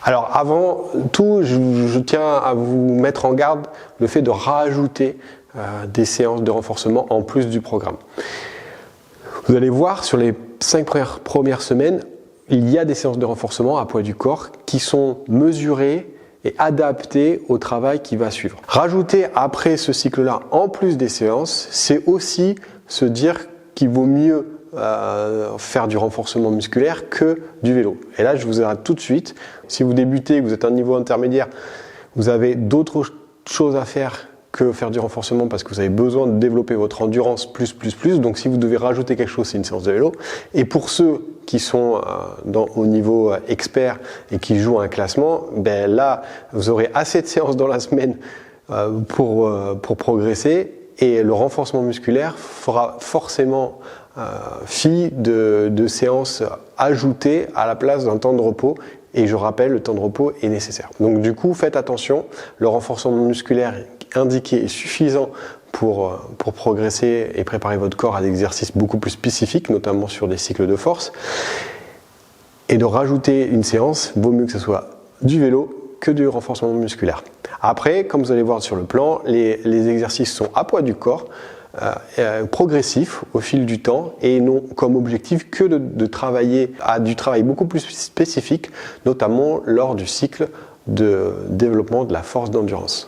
Alors avant tout, je tiens à vous mettre en garde le fait de rajouter des séances de renforcement en plus du programme. Vous allez voir sur les 5 premières semaines, il y a des séances de renforcement à poids du corps qui sont mesurées et adaptées au travail qui va suivre. Rajouter après ce cycle-là, en plus des séances, c'est aussi se dire qu'il vaut mieux faire du renforcement musculaire que du vélo. Et là, je vous arrête tout de suite. Si vous débutez, que vous êtes à un niveau intermédiaire, vous avez d'autres choses à faire que faire du renforcement parce que vous avez besoin de développer votre endurance plus. Donc si vous devez rajouter quelque chose, c'est une séance de vélo. Et pour ceux qui sont au niveau expert et qui jouent à un classement, ben là, vous aurez assez de séances dans la semaine pour progresser. Et le renforcement musculaire fera forcément fi de séances ajoutées à la place d'un temps de repos. Et je rappelle, le temps de repos est nécessaire. Donc du coup, faites attention, le renforcement musculaire indiqué est suffisant pour progresser et préparer votre corps à des exercices beaucoup plus spécifiques, notamment sur des cycles de force. Et de rajouter une séance, vaut mieux que ce soit du vélo que du renforcement musculaire. Après, comme vous allez voir sur le plan, les exercices sont à poids du corps, progressifs au fil du temps et n'ont comme objectif que de travailler à du travail beaucoup plus spécifique, notamment lors du cycle de développement de la force d'endurance.